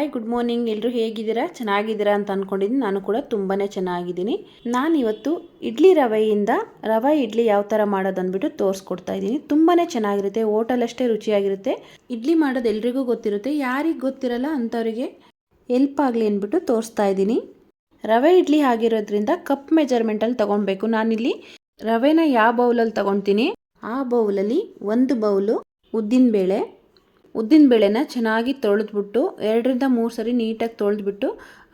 Hi good morning. ಎಲ್ಲರೂ ಹೇಗಿದ್ದೀರಾ? ಚೆನ್ನಾಗಿದ್ದೀರಾ ಅಂತ ಅಂದ್ಕೊಂಡಿದ್ದೀನಿ. ನಾನು ಕೂಡ ತುಂಬಾ ಚೆನ್ನಾಗಿದ್ದೀನಿ. ನಾನಿವತ್ತು ಇಡ್ಲಿ ರವೆಯಿಂದ ರವೆ ಇಡ್ಲಿ ಯಾವ ಥರ ಮಾಡೋದು ಅಂದ್ಬಿಟ್ಟು ತೋರಿಸ್ಕೊಡ್ತಾ ಇದ್ದೀನಿ. ತುಂಬಾ ಚೆನ್ನಾಗಿರುತ್ತೆ, ಹೋಟೆಲಷ್ಟೇ ರುಚಿಯಾಗಿರುತ್ತೆ. ಇಡ್ಲಿ ಮಾಡೋದು ಎಲ್ರಿಗೂ ಗೊತ್ತಿರುತ್ತೆ, ಯಾರಿಗೆ ಗೊತ್ತಿರಲ್ಲ ಅಂಥವರಿಗೆ ಹೆಲ್ಪ್ ಆಗಲಿ ಅಂದ್ಬಿಟ್ಟು ತೋರಿಸ್ತಾ ಇದ್ದೀನಿ. ರವೆ ಇಡ್ಲಿ ಆಗಿರೋದ್ರಿಂದ ಕಪ್ ಮೆಜರ್ಮೆಂಟಲ್ಲಿ ತೊಗೊಳ್ಬೇಕು. ನಾನಿಲ್ಲಿ ರವೆನ ಯಾವ ಬೌಲಲ್ಲಿ ತೊಗೊಳ್ತೀನಿ ಆ ಬೌಲಲ್ಲಿ 1 ಬೌಲು ಉದ್ದಿನಬೇಳೆನ ಚೆನ್ನಾಗಿ ತೊಳೆದ್ಬಿಟ್ಟು 2ರಿಂದ 3 ಸರಿ ನೀಟಾಗಿ ತೊಳೆದ್ಬಿಟ್ಟು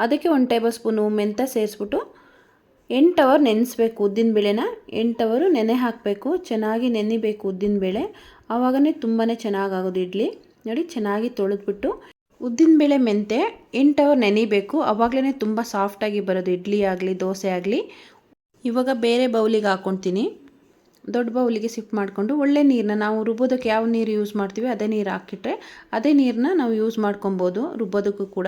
ಅದಕ್ಕೆ 1 ಟೇಬಲ್ ಸ್ಪೂನು ಮೆಂತ್ಯ ಸೇರಿಸ್ಬಿಟ್ಟು 8 ಅವರ್ ನೆನೆಸ್ಬೇಕು. ಉದ್ದಿನಬೇಳೆನ 8 ಅವರು ನೆನೆ ಹಾಕಬೇಕು. ಚೆನ್ನಾಗಿ ನೆನೆಬೇಕು ಉದ್ದಿನಬೇಳೆ, ಆವಾಗನೇ ತುಂಬಾ ಚೆನ್ನಾಗಾಗೋದು ಇಡ್ಲಿ. ನೋಡಿ, ಚೆನ್ನಾಗಿ ತೊಳೆದ್ಬಿಟ್ಟು ಉದ್ದಿನಬೇಳೆ ಮೆಂತ್ಯ 8 ಅವರ್ ನೆನೆಯಬೇಕು. ಆವಾಗಲೇ ತುಂಬ ಸಾಫ್ಟಾಗಿ ಬರೋದು ಇಡ್ಲಿ ಆಗಲಿ ದೋಸೆ ಆಗಲಿ. ಇವಾಗ ಬೇರೆ ಬೌಲಿಗೆ ಹಾಕ್ಕೊಳ್ತೀನಿ. ದೊಡ್ಡ ಬೌಲಿಗೆ ಶಿಫ್ಟ್ ಮಾಡಿಕೊಂಡು ಒಳ್ಳೆ ನೀರನ್ನ, ನಾವು ರುಬ್ಬೋದಕ್ಕೆ ಯಾವ ನೀರು ಯೂಸ್ ಮಾಡ್ತೀವಿ ಅದೇ ನೀರು ಹಾಕಿಟ್ರೆ ಅದೇ ನೀರನ್ನ ನಾವು ಯೂಸ್ ಮಾಡ್ಕೊಬೋದು ರುಬ್ಬೋದಕ್ಕೂ ಕೂಡ.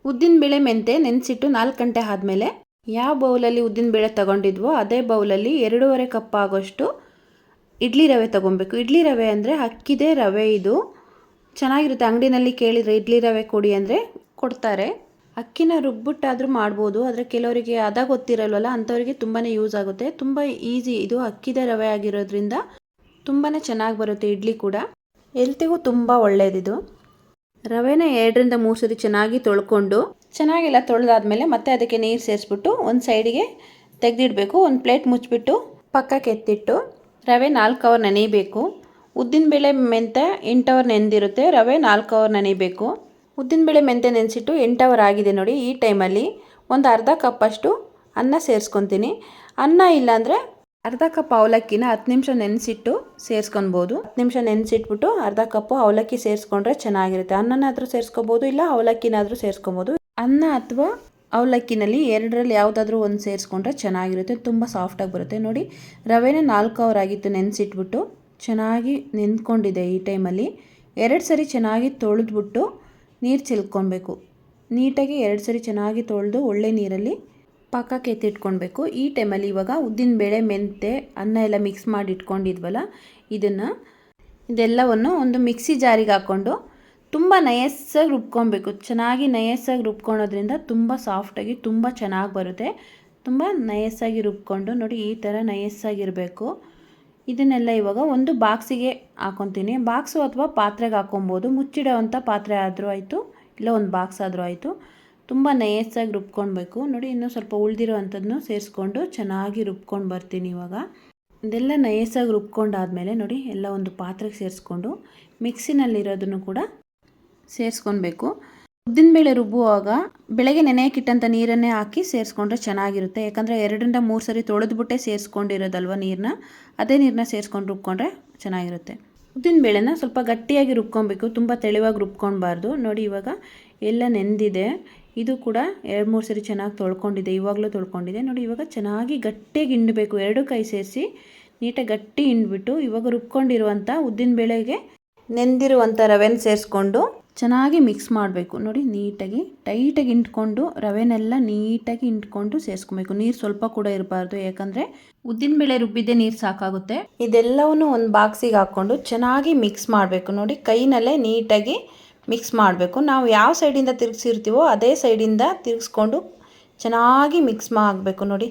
ಉದ್ದಿನಬೇಳೆ ಮೆಂತ್ಯ ನೆನೆಸಿಟ್ಟು 4 ಗಂಟೆ ಆದಮೇಲೆ ಯಾವ ಬೌಲಲ್ಲಿ ಉದ್ದಿನಬೇಳೆ ತೊಗೊಂಡಿದ್ವೋ ಅದೇ ಬೌಲಲ್ಲಿ 2.5 ಕಪ್ ಆಗೋಷ್ಟು ಇಡ್ಲಿ ರವೆ ತೊಗೊಬೇಕು. ಇಡ್ಲಿ ರವೆ ಅಂದರೆ ಅಕ್ಕಿದೇ ರವೆ. ಇದು ಚೆನ್ನಾಗಿರುತ್ತೆ. ಅಂಗಡಿನಲ್ಲಿ ಕೇಳಿದರೆ ಇಡ್ಲಿ ರವೆ ಕೊಡಿ ಅಂದರೆ ಕೊಡ್ತಾರೆ. ಅಕ್ಕಿನ ರುಬ್ಬಿಟ್ಟಾದರೂ ಮಾಡ್ಬೋದು, ಆದರೆ ಕೆಲವರಿಗೆ ಅದ ಗೊತ್ತಿರಲ್ವಲ್ಲ, ಅಂಥವರಿಗೆ ತುಂಬಾ ಯೂಸ್ ಆಗುತ್ತೆ. ತುಂಬ ಈಸಿ. ಇದು ಅಕ್ಕಿದ ರವೆ ಆಗಿರೋದ್ರಿಂದ ತುಂಬಾ ಚೆನ್ನಾಗಿ ಬರುತ್ತೆ ಇಡ್ಲಿ ಕೂಡ. ಹೆಲ್ತಿಗೂ ತುಂಬ ಒಳ್ಳೆಯದಿದು. ರವೆನ 2ರಿಂದ 3 ಸರಿ ಚೆನ್ನಾಗಿ ತೊಳ್ಕೊಂಡು ಚೆನ್ನಾಗೆಲ್ಲ ತೊಳೆದಾದ್ಮೇಲೆ ಮತ್ತೆ ಅದಕ್ಕೆ ನೀರು ಸೇರಿಸ್ಬಿಟ್ಟು ಒಂದು ಸೈಡಿಗೆ ತೆಗೆದಿಡಬೇಕು. ಒಂದು ಪ್ಲೇಟ್ ಮುಚ್ಚಿಬಿಟ್ಟು ಪಕ್ಕಕ್ಕೆ ಎತ್ತಿಟ್ಟು ರವೆ 4 ಅವರ್ ನೆನೆಯಬೇಕು. ಉದ್ದಿನಬೇಳೆ ಮೆಂತ್ಯ 8 ಅವರ್ ನೆನೆದಿರುತ್ತೆ, ರವೆ 4 ಅವರ್ ನೆನೆಯಬೇಕು. ಉದ್ದಿನಬೇಳೆ ಮೆಂತ್ಯ ನೆನೆಸಿಟ್ಟು 8 ಅವರ್ ಆಗಿದೆ ನೋಡಿ. ಈ ಟೈಮಲ್ಲಿ ಒಂದು ಅರ್ಧ ಕಪ್ಪಷ್ಟು ಅನ್ನ ಸೇರಿಸ್ಕೊತೀನಿ. ಅನ್ನ ಇಲ್ಲಾಂದರೆ ಅರ್ಧ ಕಪ್ ಅವಲಕ್ಕಿನ 10 ನಿಮಿಷ ನೆನೆಸಿಟ್ಟು ಸೇರಿಸ್ಕೊಬೋದು. 10 ನಿಮಿಷ ನೆನೆಸಿಟ್ಬಿಟ್ಟು ಅರ್ಧ ಕಪ್ಪು ಅವಲಕ್ಕಿ ಸೇರಿಸ್ಕೊಂಡ್ರೆ ಚೆನ್ನಾಗಿರುತ್ತೆ. ಅನ್ನನಾದರೂ ಸೇರಿಸ್ಕೊಬೋದು, ಇಲ್ಲ ಅವಲಕ್ಕಿನಾದರೂ ಸೇರಿಸ್ಕೊಬೋದು. ಅನ್ನ ಅಥವಾ ಅವಲಕ್ಕಿನಲ್ಲಿ 2ರಲ್ಲಿ ಯಾವುದಾದ್ರೂ ಒಂದು ಸೇರಿಸ್ಕೊಂಡ್ರೆ ಚೆನ್ನಾಗಿರುತ್ತೆ, ತುಂಬ ಸಾಫ್ಟಾಗಿ ಬರುತ್ತೆ. ನೋಡಿ, ರವೆನ 4 ಅವರ್ ಆಗಿತ್ತು ನೆನೆಸಿಟ್ಬಿಟ್ಟು ಚೆನ್ನಾಗಿ ನೆಂದ್ಕೊಂಡಿದೆ. ಈ ಟೈಮಲ್ಲಿ 2 ಸರಿ ಚೆನ್ನಾಗಿ ತೊಳೆದ್ಬಿಟ್ಟು ನೀರು ಚೆಲ್ಕೊಳ್ಬೇಕು. ನೀಟಾಗಿ 2 ಸರಿ ಚೆನ್ನಾಗಿ ತೊಳೆದು ಒಳ್ಳೆ ನೀರಲ್ಲಿ ಪಕ್ಕಕ್ಕೆ ಎತ್ತಿಟ್ಕೊಳ್ಬೇಕು. ಈ ಟೈಮಲ್ಲಿ ಇವಾಗ ಉದ್ದಿನಬೇಳೆ ಮೆಂತ್ಯ ಅನ್ನ ಎಲ್ಲ ಮಿಕ್ಸ್ ಮಾಡಿ ಇಟ್ಕೊಂಡಿದ್ವಲ್ಲ, ಇದೆಲ್ಲವನ್ನು ಒಂದು ಮಿಕ್ಸಿ ಜಾರಿಗೆ ಹಾಕ್ಕೊಂಡು ತುಂಬ ನಯಸ್ಸಾಗಿ ರುಬ್ಕೊಳ್ಬೇಕು. ಚೆನ್ನಾಗಿ ನಯಸ್ಸಾಗಿ ರುಬ್ಕೊಳೋದ್ರಿಂದ ತುಂಬ ಸಾಫ್ಟಾಗಿ ತುಂಬ ಚೆನ್ನಾಗಿ ಬರುತ್ತೆ. ತುಂಬ ನಯಸ್ಸಾಗಿ ರುಬ್ಕೊಂಡು ನೋಡಿ, ಈ ಥರ ನಯಸ್ಸಾಗಿರಬೇಕು. ಇದನ್ನೆಲ್ಲ ಇವಾಗ ಒಂದು ಬಾಕ್ಸಿಗೆ ಹಾಕ್ಕೊತೀನಿ. ಬಾಕ್ಸು ಅಥವಾ ಪಾತ್ರೆಗೆ ಹಾಕ್ಕೊಬೋದು. ಮುಚ್ಚಿಡೋವಂಥ ಪಾತ್ರೆ ಆದರೂ ಆಯಿತು, ಇಲ್ಲ ಒಂದು ಬಾಕ್ಸ್ ಆದರೂ ಆಯಿತು. ತುಂಬ ನಯಸ್ಸಾಗಿ ರುಬ್ಕೊಳ್ಬೇಕು. ನೋಡಿ, ಇನ್ನೂ ಸ್ವಲ್ಪ ಉಳಿದಿರೋ ಅಂಥದ್ದನ್ನು ಸೇರಿಸ್ಕೊಂಡು ಚೆನ್ನಾಗಿ ರುಬ್ಕೊಂಡು ಬರ್ತೀನಿ. ಇವಾಗ ಇದೆಲ್ಲ ನಯಸ್ಸಾಗಿ ರುಬ್ಕೊಂಡಾದಮೇಲೆ ನೋಡಿ, ಎಲ್ಲ ಒಂದು ಪಾತ್ರೆಗೆ ಸೇರಿಸ್ಕೊಂಡು ಮಿಕ್ಸಿನಲ್ಲಿರೋದನ್ನು ಕೂಡ ಸೇರಿಸ್ಕೊಳ್ಬೇಕು. ಉದ್ದಿನಬೇಳೆ ರುಬ್ಬುವಾಗ ಬೆಳಗ್ಗೆ ನೆನೆಯಕ್ಕಿಟ್ಟಂಥ ನೀರನ್ನೇ ಹಾಕಿ ಸೇರಿಸ್ಕೊಂಡ್ರೆ ಚೆನ್ನಾಗಿರುತ್ತೆ. ಯಾಕಂದರೆ 2ರಿಂದ 3 ಸರಿ ತೊಳೆದ್ಬಿಟ್ಟೆ ಸೇರಿಸ್ಕೊಂಡಿರೋದಲ್ವ ನೀರನ್ನ, ಅದೇ ನೀರನ್ನ ಸೇರಿಸ್ಕೊಂಡು ರುಬ್ಕೊಂಡ್ರೆ ಚೆನ್ನಾಗಿರುತ್ತೆ. ಉದ್ದಿನಬೇಳೆನ ಸ್ವಲ್ಪ ಗಟ್ಟಿಯಾಗಿ ರುಬ್ಕೊಬೇಕು, ತುಂಬ ತೆಳುವಾಗಿ ರುಬ್ಕೊಳ್ಬಾರ್ದು. ನೋಡಿ, ಇವಾಗ ಎಲ್ಲ ನೆಂದಿದೆ. ಇದು ಕೂಡ 2-3 ಸರಿ ಚೆನ್ನಾಗಿ ತೊಳ್ಕೊಂಡಿದೆ, ಇವಾಗಲೂ ತೊಳ್ಕೊಂಡಿದೆ. ನೋಡಿ, ಇವಾಗ ಚೆನ್ನಾಗಿ ಗಟ್ಟಿಯಾಗಿ ಹಿಂಡಬೇಕು. 2 ಕೈ ಸೇರಿಸಿ ನೀಟಾಗಿ ಗಟ್ಟಿ ಹಿಂಡ್ಬಿಟ್ಟು ಇವಾಗ ರುಬ್ಕೊಂಡಿರುವಂಥ ಉದ್ದಿನಬೇಳೆಗೆ ನೆಂದಿರುವಂಥ ರವೆನ ಸೇರಿಸ್ಕೊಂಡು ಚೆನ್ನಾಗಿ ಮಿಕ್ಸ್ ಮಾಡಬೇಕು. ನೋಡಿ, ನೀಟಾಗಿ ಟೈಟಾಗಿ ಹಿಂಡ್ಕೊಂಡು ರವೆನೆಲ್ಲ ನೀಟಾಗಿ ಹಿಂಡ್ಕೊಂಡು ಸೇರಿಸ್ಕೊಬೇಕು. ನೀರು ಸ್ವಲ್ಪ ಕೂಡ ಇರಬಾರ್ದು, ಯಾಕಂದರೆ ಉದ್ದಿನಬೇಳೆ ರುಬ್ಬಿದ್ದೇ ನೀರು ಸಾಕಾಗುತ್ತೆ. ಇದೆಲ್ಲವನ್ನು ಒಂದು ಬಾಕ್ಸಿಗೆ ಹಾಕ್ಕೊಂಡು ಚೆನ್ನಾಗಿ ಮಿಕ್ಸ್ ಮಾಡಬೇಕು. ನೋಡಿ, ಕೈನಲ್ಲೇ ನೀಟಾಗಿ ಮಿಕ್ಸ್ ಮಾಡಬೇಕು. ನಾವು ಯಾವ ಸೈಡಿಂದ ತಿರುಗಿಸಿರ್ತೀವೋ ಅದೇ ಸೈಡಿಂದ ತಿರುಗಿಸ್ಕೊಂಡು ಚೆನ್ನಾಗಿ ಮಿಕ್ಸ್ ಆಗಬೇಕು. ನೋಡಿ,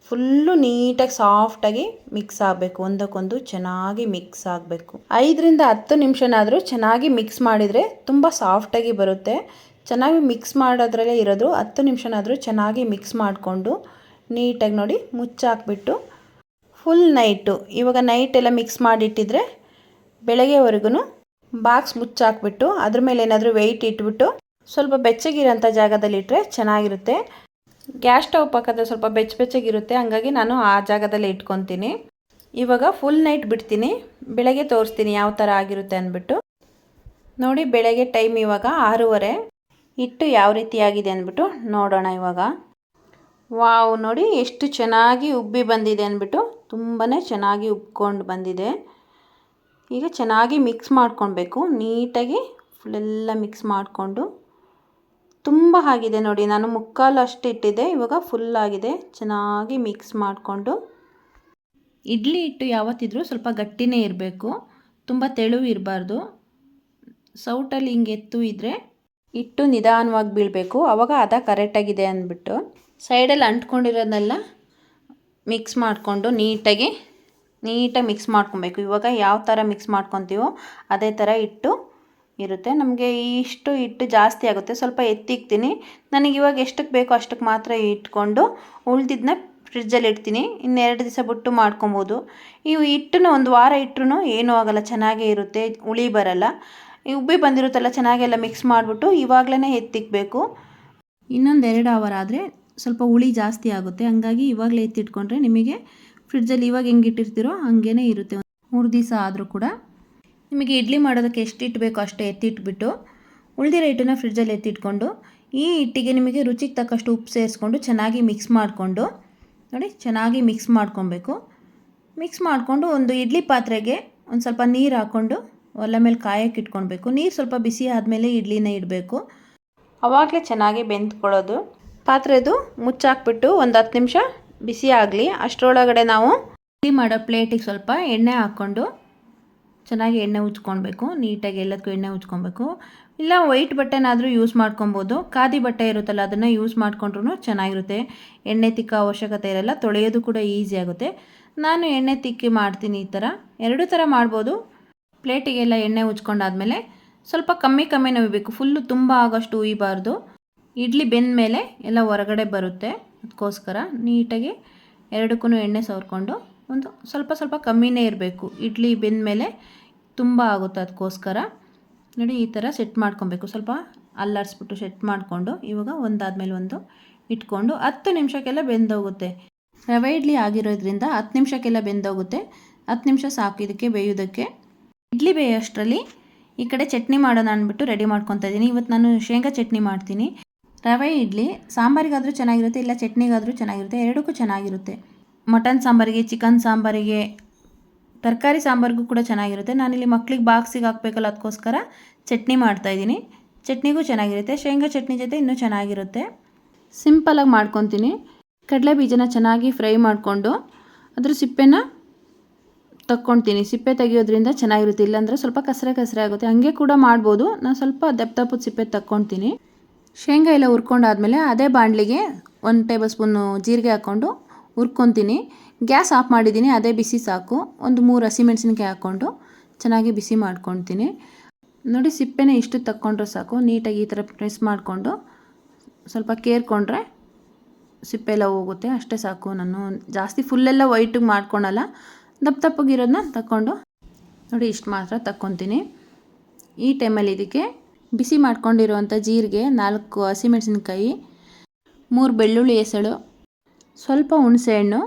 ಫುಲ್ಲು ನೀಟಾಗಿ ಸಾಫ್ಟಾಗಿ ಮಿಕ್ಸ್ ಆಗಬೇಕು. ಒಂದಕ್ಕೊಂದು ಚೆನ್ನಾಗಿ ಮಿಕ್ಸ್ ಆಗಬೇಕು. 5ರಿಂದ 10 ನಿಮಿಷನಾದರೂ ಚೆನ್ನಾಗಿ ಮಿಕ್ಸ್ ಮಾಡಿದರೆ ತುಂಬ ಸಾಫ್ಟಾಗಿ ಬರುತ್ತೆ. ಚೆನ್ನಾಗಿ ಮಿಕ್ಸ್ ಮಾಡೋದ್ರಲ್ಲೇ ಇರೋದು. 10 ನಿಮಿಷನಾದರೂ ಚೆನ್ನಾಗಿ ಮಿಕ್ಸ್ ಮಾಡಿಕೊಂಡು ನೀಟಾಗಿ ನೋಡಿ ಮುಚ್ಚಾಕ್ಬಿಟ್ಟು ಫುಲ್ ನೈಟು, ಇವಾಗ ನೈಟೆಲ್ಲ ಮಿಕ್ಸ್ ಮಾಡಿಟ್ಟಿದ್ರೆ ಬೆಳಗ್ಗೆವರೆಗೂ ಬಾಕ್ಸ್ ಮುಚ್ಚಾಕ್ಬಿಟ್ಟು ಅದ್ರ ಮೇಲೆ ಏನಾದರೂ ವೆಯ್ಟ್ ಇಟ್ಬಿಟ್ಟು ಸ್ವಲ್ಪ ಬೆಚ್ಚಗಿರೋಂಥ ಜಾಗದಲ್ಲಿ ಇಟ್ಟರೆ ಚೆನ್ನಾಗಿರುತ್ತೆ. ಗ್ಯಾಸ್ ಸ್ಟವ್ ಪಕ್ಕದಲ್ಲಿ ಸ್ವಲ್ಪ ಬೆಚ್ಚಗಿರುತ್ತೆ, ಹಂಗಾಗಿ ನಾನು ಆ ಜಾಗದಲ್ಲಿ ಇಟ್ಕೊತೀನಿ. ಇವಾಗ ಫುಲ್ ನೈಟ್ ಬಿಡ್ತೀನಿ, ಬೆಳಗ್ಗೆ ತೋರಿಸ್ತೀನಿ ಯಾವ ಥರ ಆಗಿರುತ್ತೆ ಅಂದ್ಬಿಟ್ಟು. ನೋಡಿ, ಬೆಳಗ್ಗೆ ಟೈಮ್ ಇವಾಗ 6:30. ಹಿಟ್ಟು ಯಾವ ರೀತಿ ಆಗಿದೆ ಅಂದ್ಬಿಟ್ಟು ನೋಡೋಣ ಇವಾಗ. ವಾವ್, ನೋಡಿ ಎಷ್ಟು ಚೆನ್ನಾಗಿ ಉಬ್ಬಿ ಬಂದಿದೆ ಅಂದ್ಬಿಟ್ಟು. ತುಂಬಾ ಚೆನ್ನಾಗಿ ಉಬ್ಕೊಂಡು ಬಂದಿದೆ. ಈಗ ಚೆನ್ನಾಗಿ ಮಿಕ್ಸ್ ಮಾಡ್ಕೊಳ್ಬೇಕು. ನೀಟಾಗಿ ಫುಲ್ಲೆಲ್ಲ ಮಿಕ್ಸ್ ಮಾಡಿಕೊಂಡು ತುಂಬ ಆಗಿದೆ ನೋಡಿ. ನಾನು ಮುಕ್ಕಾಲು ಅಷ್ಟು ಇಟ್ಟಿದ್ದೆ, ಇವಾಗ ಫುಲ್ ಆಗಿದೆ. ಚೆನ್ನಾಗಿ ಮಿಕ್ಸ್ ಮಾಡಿಕೊಂಡು ಇಡ್ಲಿ ಹಿಟ್ಟು ಯಾವತ್ತಿದ್ರೂ ಸ್ವಲ್ಪ ಗಟ್ಟಿನೇ ಇರಬೇಕು, ತುಂಬ ತೆಳು ಇರಬಾರ್ದು. ಸೌಟಲ್ಲಿ ಹಿಂಗೆ ಎತ್ತು ಇದ್ದರೆ ಹಿಟ್ಟು ನಿಧಾನವಾಗಿ ಬೀಳಬೇಕು, ಆವಾಗ ಹದ ಕರೆಕ್ಟಾಗಿದೆ ಅಂದ್ಬಿಟ್ಟು. ಸೈಡಲ್ಲಿ ಅಂಟ್ಕೊಂಡಿರೋದನ್ನೆಲ್ಲ ಮಿಕ್ಸ್ ಮಾಡಿಕೊಂಡು ನೀಟಾಗಿ ಮಿಕ್ಸ್ ಮಾಡ್ಕೊಬೇಕು. ಇವಾಗ ಯಾವ ಥರ ಮಿಕ್ಸ್ ಮಾಡ್ಕೊತೀವೋ ಅದೇ ಥರ ಹಿಟ್ಟು ಇರುತ್ತೆ. ನಮಗೆ ಇಷ್ಟು ಹಿಟ್ಟು ಜಾಸ್ತಿ ಆಗುತ್ತೆ, ಸ್ವಲ್ಪ ಎತ್ತಿಕ್ತೀನಿ. ನನಗೆ ಇವಾಗ ಎಷ್ಟಕ್ಕೆ ಬೇಕೋ ಅಷ್ಟಕ್ಕೆ ಮಾತ್ರ ಇಟ್ಕೊಂಡು ಉಳಿದಿದ್ದನ್ನ ಫ್ರಿಡ್ಜಲ್ಲಿ ಇಡ್ತೀನಿ. ಇನ್ನೆರಡು ದಿವಸ ಬಿಟ್ಟು ಮಾಡ್ಕೊಬೋದು. ಈ ಹಿಟ್ಟನ್ನು ಒಂದು ವಾರ ಇಟ್ಟರು ಏನೂ ಆಗೋಲ್ಲ, ಚೆನ್ನಾಗೇ ಇರುತ್ತೆ, ಹುಳಿ ಬರಲ್ಲ. ಈ ಉಬ್ಬಿ ಬಂದಿರುತ್ತಲ್ಲ, ಚೆನ್ನಾಗೆಲ್ಲ ಮಿಕ್ಸ್ ಮಾಡಿಬಿಟ್ಟು ಇವಾಗಲೇ ಎತ್ತಿಕ್ಬೇಕು. ಇನ್ನೊಂದು 2 ಅವರ್ ಆದರೆ ಸ್ವಲ್ಪ ಹುಳಿ ಜಾಸ್ತಿ ಆಗುತ್ತೆ. ಹಂಗಾಗಿ ಇವಾಗಲೇ ಎತ್ತಿಟ್ಕೊಂಡ್ರೆ ನಿಮಗೆ ಫ್ರಿಡ್ಜಲ್ಲಿ ಇವಾಗ ಹೆಂಗೆ ಇಟ್ಟಿರ್ತೀರೋ ಹಂಗೇ ಇರುತ್ತೆ. 3 ದಿವಸ ಆದರೂ ಕೂಡ ನಿಮಗೆ ಇಡ್ಲಿ ಮಾಡೋದಕ್ಕೆ ಎಷ್ಟು ಹಿಟ್ಟು ಬೇಕೋ ಅಷ್ಟು ಎತ್ತಿಟ್ಬಿಟ್ಟು ಉಳಿದಿರೋ ಹಿಟ್ಟನ್ನು ಫ್ರಿಡ್ಜಲ್ಲಿ ಎತ್ತಿಟ್ಕೊಂಡು ಈ ಹಿಟ್ಟಿಗೆ ನಿಮಗೆ ರುಚಿಗೆ ತಕ್ಕಷ್ಟು ಉಪ್ಪು ಸೇರಿಸ್ಕೊಂಡು ಚೆನ್ನಾಗಿ ಮಿಕ್ಸ್ ಮಾಡಿಕೊಂಡು ನೋಡಿ, ಚೆನ್ನಾಗಿ ಮಿಕ್ಸ್ ಮಾಡ್ಕೊಬೇಕು. ಮಿಕ್ಸ್ ಮಾಡಿಕೊಂಡು ಒಂದು ಇಡ್ಲಿ ಪಾತ್ರೆಗೆ ಒಂದು ಸ್ವಲ್ಪ ನೀರು ಹಾಕ್ಕೊಂಡು ಒಲೆ ಮೇಲೆ ಕಾಯಕ್ಕೆ ಇಟ್ಕೊಳ್ಬೇಕು. ನೀರು ಸ್ವಲ್ಪ ಬಿಸಿ ಆದಮೇಲೆ ಇಡ್ಲಿನ ಇಡಬೇಕು, ಆವಾಗಲೇ ಚೆನ್ನಾಗಿ ಬೆಂದ್ಕೊಳ್ಳೋದು. ಪಾತ್ರೆದು ಮುಚ್ಚಾಕ್ಬಿಟ್ಟು ಒಂದು 10 ನಿಮಿಷ ಬಿಸಿ ಆಗಲಿ. ಅಷ್ಟರೊಳಗಡೆ ನಾವು ಇಡ್ಲಿ ಮಾಡೋ ಪ್ಲೇಟಿಗೆ ಸ್ವಲ್ಪ ಎಣ್ಣೆ ಹಾಕ್ಕೊಂಡು ಚೆನ್ನಾಗಿ ಎಣ್ಣೆ ಉಜ್ಕೊಳ್ಬೇಕು. ನೀಟಾಗಿ ಎಲ್ಲದಕ್ಕೂ ಎಣ್ಣೆ ಉಜ್ಕೊಬೇಕು. ಇಲ್ಲ ವೈಟ್ ಬಟ್ಟೆನಾದರೂ ಯೂಸ್ ಮಾಡ್ಕೊಬೋದು. ಖಾದಿ ಬಟ್ಟೆ ಇರುತ್ತಲ್ಲ, ಅದನ್ನು ಯೂಸ್ ಮಾಡ್ಕೊಂಡ್ರೂ ಚೆನ್ನಾಗಿರುತ್ತೆ. ಎಣ್ಣೆ ತಿಕ್ಕೋ ಅವಶ್ಯಕತೆ ಇರಲ್ಲ, ತೊಳೆಯೋದು ಕೂಡ ಈಸಿ ಆಗುತ್ತೆ. ನಾನು ಎಣ್ಣೆ ತಿಕ್ಕಿ ಮಾಡ್ತೀನಿ. ಈ ಥರ 2 ಥರ ಮಾಡ್ಬೋದು. ಪ್ಲೇಟಿಗೆಲ್ಲ ಎಣ್ಣೆ ಉಜ್ಕೊಂಡಾದ್ಮೇಲೆ ಸ್ವಲ್ಪ ಕಮ್ಮಿ ನೋಯ್ಬೇಕು, ಫುಲ್ಲು ತುಂಬ ಆಗೋಷ್ಟು ಉಯ್ಯಬಾರ್ದು. ಇಡ್ಲಿ ಬೆಂದ ಮೇಲೆ ಎಲ್ಲ ಹೊರಗಡೆ ಬರುತ್ತೆ, ಅದಕ್ಕೋಸ್ಕರ ನೀಟಾಗಿ ಎರಡಕ್ಕೂ ಎಣ್ಣೆ ಸವರ್ಕೊಂಡು ಒಂದು ಸ್ವಲ್ಪ ಕಮ್ಮಿನೇ ಇರಬೇಕು. ಇಡ್ಲಿ ಬೆಂದ ಮೇಲೆ ತುಂಬ ಆಗುತ್ತೆ, ಅದಕ್ಕೋಸ್ಕರ ನೋಡಿ ಈ ಥರ ಸೆಟ್ ಮಾಡ್ಕೊಬೇಕು. ಸ್ವಲ್ಪ ಅಲ್ಲಾಡಿಸ್ಬಿಟ್ಟು ಸೆಟ್ ಮಾಡಿಕೊಂಡು ಇವಾಗ ಒಂದಾದ್ಮೇಲೆ ಒಂದು ಇಟ್ಕೊಂಡು 10 ನಿಮಿಷಕ್ಕೆಲ್ಲ ಬೆಂದೋಗುತ್ತೆ. ರವೆ ಇಡ್ಲಿ ಆಗಿರೋದ್ರಿಂದ 10 ನಿಮಿಷಕ್ಕೆಲ್ಲ ಬೆಂದೋಗುತ್ತೆ. 10 ನಿಮಿಷ ಸಾಕು ಇದಕ್ಕೆ ಬೇಯೋದಕ್ಕೆ. ಇಡ್ಲಿ ಬೇಯೋಷ್ಟರಲ್ಲಿ ಈ ಕಡೆ ಚಟ್ನಿ ಮಾಡೋಣ ಅಂದ್ಬಿಟ್ಟು ರೆಡಿ ಮಾಡ್ಕೊತಾ ಇದ್ದೀನಿ. ಇವತ್ತು ನಾನು ಶೇಂಗಾ ಚಟ್ನಿ ಮಾಡ್ತೀನಿ. ರವೆ ಇಡ್ಲಿ ಸಾಂಬಾರಿಗಾದರೂ ಚೆನ್ನಾಗಿರುತ್ತೆ, ಇಲ್ಲ ಚಟ್ನಿಗಾದರೂ ಚೆನ್ನಾಗಿರುತ್ತೆ, ಎರಡಕ್ಕೂ ಚೆನ್ನಾಗಿರುತ್ತೆ. ಮಟನ್ ಸಾಂಬಾರಿಗೆ, ಚಿಕನ್ ಸಾಂಬಾರಿಗೆ, ತರಕಾರಿ ಸಾಂಬಾರಿಗೂ ಕೂಡ ಚೆನ್ನಾಗಿರುತ್ತೆ. ನಾನಿಲ್ಲಿ ಮಕ್ಳಿಗೆ ಬಾಕ್ಸಿಗೆ ಹಾಕಬೇಕಲ್ಲ, ಅದಕ್ಕೋಸ್ಕರ ಚಟ್ನಿ ಮಾಡ್ತಾಯಿದ್ದೀನಿ. ಚಟ್ನಿಗೂ ಚೆನ್ನಾಗಿರುತ್ತೆ, ಶೇಂಗಾ ಚಟ್ನಿ ಜೊತೆ ಇನ್ನೂ ಚೆನ್ನಾಗಿರುತ್ತೆ. ಸಿಂಪಲಾಗಿ ಮಾಡ್ಕೊತೀನಿ. ಕಡಲೆ ಬೀಜನ ಚೆನ್ನಾಗಿ ಫ್ರೈ ಮಾಡಿಕೊಂಡು ಅದ್ರ ಸಿಪ್ಪೆನ ತಕ್ಕೊಳ್ತೀನಿ. ಸಿಪ್ಪೆ ತೆಗಿಯೋದ್ರಿಂದ ಚೆನ್ನಾಗಿರುತ್ತೆ, ಇಲ್ಲಾಂದರೆ ಸ್ವಲ್ಪ ಕಸರೆ ಆಗುತ್ತೆ. ಹಾಗೆ ಕೂಡ ಮಾಡ್ಬೋದು. ನಾನು ಸ್ವಲ್ಪ ದಪ್ಪದ ಸಿಪ್ಪೆ ತಕ್ಕೊಳ್ತೀನಿ. ಶೇಂಗಾ ಎಲ್ಲ ಹುರ್ಕೊಂಡಾದ್ಮೇಲೆ ಅದೇ ಬಾಣಲಿಗೆ 1 ಟೇಬಲ್ ಸ್ಪೂನು ಜೀರಿಗೆ ಹಾಕ್ಕೊಂಡು ಹುರ್ಕೊತೀನಿ. ಗ್ಯಾಸ್ ಆಫ್ ಮಾಡಿದ್ದೀನಿ, ಅದೇ ಬಿಸಿ ಸಾಕು. ಒಂದು 3 ಹಸಿಮೆಣಸಿನ್ಕಾಯಿ ಹಾಕ್ಕೊಂಡು ಚೆನ್ನಾಗಿ ಬಿಸಿ ಮಾಡ್ಕೊಳ್ತೀನಿ. ನೋಡಿ, ಸಿಪ್ಪೆನ ಇಷ್ಟು ತಕ್ಕೊಂಡ್ರೆ ಸಾಕು. ನೀಟಾಗಿ ಈ ಥರ ಪ್ರೆಸ್ ಮಾಡಿಕೊಂಡು ಸ್ವಲ್ಪ ಕೇರ್ಕೊಂಡ್ರೆ ಸಿಪ್ಪೆ ಎಲ್ಲ ಹೋಗುತ್ತೆ, ಅಷ್ಟೇ ಸಾಕು. ನಾನು ಜಾಸ್ತಿ ಫುಲ್ಲೆಲ್ಲ ವೈಟಿಗೆ ಮಾಡ್ಕೊಳಲ್ಲ, ದಪ್ಪಗಿರೋದನ್ನ ತಕ್ಕೊಂಡು ನೋಡಿ ಇಷ್ಟು ಮಾತ್ರ ತಕ್ಕೊತೀನಿ. ಈ ಟೈಮಲ್ಲಿ ಇದಕ್ಕೆ ಬಿಸಿ ಮಾಡ್ಕೊಂಡಿರುವಂಥ ಜೀರಿಗೆ, 4 ಹಸಿಮೆಣಸಿನ್ಕಾಯಿ, 3 ಬೆಳ್ಳುಳ್ಳಿ ಎಸಳು, ಸ್ವಲ್ಪ ಹುಣಸೆಹಣ್ಣು,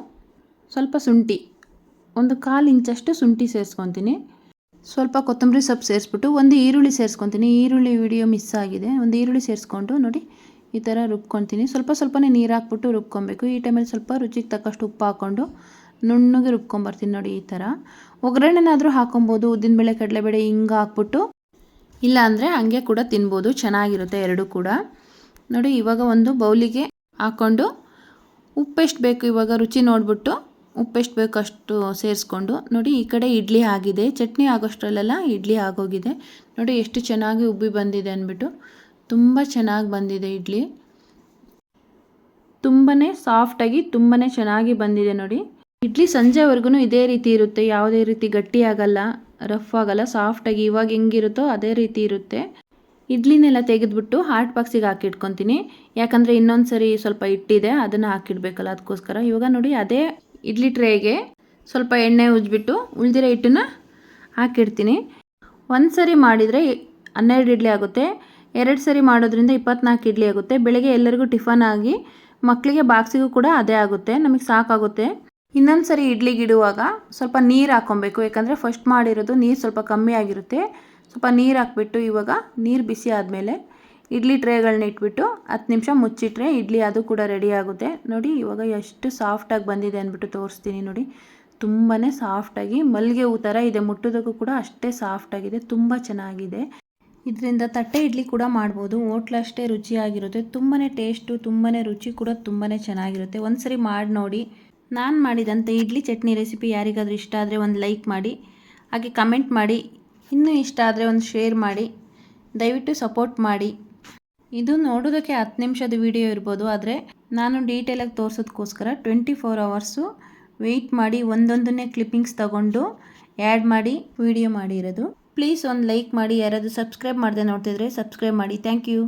ಸ್ವಲ್ಪ ಶುಂಠಿ, ಒಂದು 1/4 ಇಂಚಷ್ಟು ಶುಂಠಿ ಸೇರಿಸ್ಕೊತೀನಿ. ಸ್ವಲ್ಪ ಕೊತ್ತಂಬರಿ ಸೊಪ್ಪು ಸೇರಿಸ್ಬಿಟ್ಟು ಒಂದು ಈರುಳ್ಳಿ ಸೇರಿಸ್ಕೊತೀನಿ. ಈರುಳ್ಳಿ ವಿಡಿಯೋ ಮಿಸ್ ಆಗಿದೆ. ಒಂದು ಈರುಳ್ಳಿ ಸೇರಿಸ್ಕೊಂಡು ನೋಡಿ ಈ ಥರ ರುಬ್ಕೊತೀನಿ. ಸ್ವಲ್ಪನೇ ನೀರು ಹಾಕ್ಬಿಟ್ಟು ರುಬ್ಕೊಬೇಕು. ಈ ಟೈಮಲ್ಲಿ ಸ್ವಲ್ಪ ರುಚಿಗೆ ತಕ್ಕಷ್ಟು ಉಪ್ಪು ಹಾಕ್ಕೊಂಡು ನುಣ್ಣಗೆ ರುಬ್ಕೊಂಬರ್ತೀನಿ. ನೋಡಿ ಈ ಥರ. ಒಗ್ಗರಣೆನಾದರೂ ಹಾಕೊಬೋದು, ಉದ್ದಿನಬೇಳೆ, ಕಡಲೆಬೇಳೆ, ಹಿಂಗೆ ಹಾಕ್ಬಿಟ್ಟು, ಇಲ್ಲ ಅಂದರೆ ಹಂಗೆ ಕೂಡ ತಿನ್ಬೋದು, ಚೆನ್ನಾಗಿರುತ್ತೆ ಎರಡೂ ಕೂಡ. ನೋಡಿ ಇವಾಗ ಒಂದು ಬೌಲಿಗೆ ಹಾಕ್ಕೊಂಡು ಉಪ್ಪೆಷ್ಟು ಬೇಕು ಇವಾಗ ರುಚಿ ನೋಡಿಬಿಟ್ಟು ಉಪ್ಪೆಷ್ಟು ಬೇಕು ಅಷ್ಟು ಸೇರಿಸ್ಕೊಂಡು ನೋಡಿ. ಈ ಕಡೆ ಇಡ್ಲಿ ಆಗಿದೆ, ಚಟ್ನಿ ಆಗೋಷ್ಟರಲ್ಲೆಲ್ಲ ಇಡ್ಲಿ ಆಗೋಗಿದೆ. ನೋಡಿ ಎಷ್ಟು ಚೆನ್ನಾಗಿ ಉಬ್ಬಿ ಬಂದಿದೆ ಅಂದ್ಬಿಟ್ಟು. ತುಂಬ ಚೆನ್ನಾಗಿ ಬಂದಿದೆ ಇಡ್ಲಿ, ತುಂಬಾ ಸಾಫ್ಟಾಗಿ ತುಂಬಾ ಚೆನ್ನಾಗಿ ಬಂದಿದೆ ನೋಡಿ. ಇಡ್ಲಿ ಸಂಜೆವರೆಗೂ ಇದೇ ರೀತಿ ಇರುತ್ತೆ, ಯಾವುದೇ ರೀತಿ ಗಟ್ಟಿ ಆಗಲ್ಲ, ರಫ್ ಆಗಲ್ಲ, ಸಾಫ್ಟಾಗಿ ಇವಾಗ ಹೆಂಗಿರುತ್ತೋ ಅದೇ ರೀತಿ ಇರುತ್ತೆ. ಇಡ್ಲಿನೆಲ್ಲ ತೆಗೆದುಬಿಟ್ಟು ಹಾಟ್ ಬಾಕ್ಸಿಗೆ ಹಾಕಿಟ್ಕೊತೀನಿ. ಯಾಕಂದರೆ ಇನ್ನೊಂದು ಸರಿ ಸ್ವಲ್ಪ ಇಟ್ಟಿದೆ, ಅದನ್ನು ಹಾಕಿಡ್ಬೇಕಲ್ಲ, ಅದಕ್ಕೋಸ್ಕರ. ಇವಾಗ ನೋಡಿ ಅದೇ ಇಡ್ಲಿ ಟ್ರೇಗೆ ಸ್ವಲ್ಪ ಎಣ್ಣೆ ಉಜ್ಜಿಬಿಟ್ಟು ಉಳಿದಿರೋ ಹಿಟ್ಟನ್ನು ಹಾಕಿಡ್ತೀನಿ. 1 ಸರಿ ಮಾಡಿದರೆ 12 ಇಡ್ಲಿ ಆಗುತ್ತೆ, 2 ಸರಿ ಮಾಡೋದ್ರಿಂದ 24 ಇಡ್ಲಿ ಆಗುತ್ತೆ. ಬೆಳಗ್ಗೆ ಎಲ್ಲರಿಗೂ ಟಿಫನ್ ಆಗಿ ಮಕ್ಕಳಿಗೆ ಬಾಕ್ಸಿಗೂ ಕೂಡ ಅದೇ ಆಗುತ್ತೆ, ನಮಗೆ ಸಾಕಾಗುತ್ತೆ. ಇನ್ನೊಂದು ಸರಿ ಇಡ್ಲಿಗೆ ಇಡುವಾಗ ಸ್ವಲ್ಪ ನೀರು ಹಾಕ್ಕೊಬೇಕು, ಯಾಕಂದರೆ ಫಸ್ಟ್ ಮಾಡಿರೋದು ನೀರು ಸ್ವಲ್ಪ ಕಮ್ಮಿ ಆಗಿರುತ್ತೆ. ಸ್ವಲ್ಪ ನೀರು ಹಾಕ್ಬಿಟ್ಟು ಇವಾಗ ನೀರು ಬಿಸಿ ಆದಮೇಲೆ ಇಡ್ಲಿ ಟ್ರೇಗಳನ್ನ ಇಟ್ಬಿಟ್ಟು 10 ನಿಮಿಷ ಮುಚ್ಚಿಟ್ರೆ ಇಡ್ಲಿ ಅದು ಕೂಡ ರೆಡಿ ಆಗುತ್ತೆ. ನೋಡಿ ಇವಾಗ ಎಷ್ಟು ಸಾಫ್ಟಾಗಿ ಬಂದಿದೆ ಅಂದ್ಬಿಟ್ಟು ತೋರಿಸ್ತೀನಿ ನೋಡಿ. ತುಂಬಾ ಸಾಫ್ಟಾಗಿ ಮಲ್ಲಿಗೆ ಹೂ ಥರ ಇದೆ, ಮುಟ್ಟೋದಕ್ಕೂ ಕೂಡ ಅಷ್ಟೇ ಸಾಫ್ಟಾಗಿದೆ, ತುಂಬ ಚೆನ್ನಾಗಿದೆ. ಇದರಿಂದ ತಟ್ಟೆ ಇಡ್ಲಿ ಕೂಡ ಮಾಡ್ಬೋದು, ಹೋಟ್ಲಷ್ಟೇ ರುಚಿಯಾಗಿರುತ್ತೆ. ತುಂಬಾ ಟೇಸ್ಟು, ತುಂಬಾ ರುಚಿ ಕೂಡ ತುಂಬಾ ಚೆನ್ನಾಗಿರುತ್ತೆ. ಒಂದು ಸರಿ ಮಾಡಿ ನೋಡಿ. ನಾನು ಮಾಡಿದಂಥ ಇಡ್ಲಿ ಚಟ್ನಿ ರೆಸಿಪಿ ಯಾರಿಗಾದರೂ ಇಷ್ಟ ಆದರೆ ಒಂದು ಲೈಕ್ ಮಾಡಿ, ಹಾಗೆ ಕಮೆಂಟ್ ಮಾಡಿ. ಇನ್ನೂ ಇಷ್ಟ ಆದರೆ ಒಂದು ಶೇರ್ ಮಾಡಿ, ದಯವಿಟ್ಟು ಸಪೋರ್ಟ್ ಮಾಡಿ. ಇದು ನೋಡೋದಕ್ಕೆ 10 ನಿಮಿಷದ ವಿಡಿಯೋ ಇರ್ಬೋದು, ಆದರೆ ನಾನು ಡೀಟೇಲಾಗಿ ತೋರಿಸೋದಕ್ಕೋಸ್ಕರ 24 ಅವರ್ಸು ವೆಯ್ಟ್ ಮಾಡಿ ಒಂದೊಂದನ್ನೇ ಕ್ಲಿಪ್ಪಿಂಗ್ಸ್ ತಗೊಂಡು ಆ್ಯಡ್ ಮಾಡಿ ವಿಡಿಯೋ ಮಾಡಿರೋದು. ಪ್ಲೀಸ್ ಒಂದು ಲೈಕ್ ಮಾಡಿ, ಯಾರಾದರೂ ಸಬ್ಸ್ಕ್ರೈಬ್ ಮಾಡದೆ ನೋಡ್ತಿದ್ರೆ ಸಬ್ಸ್ಕ್ರೈಬ್ ಮಾಡಿ. Thank you.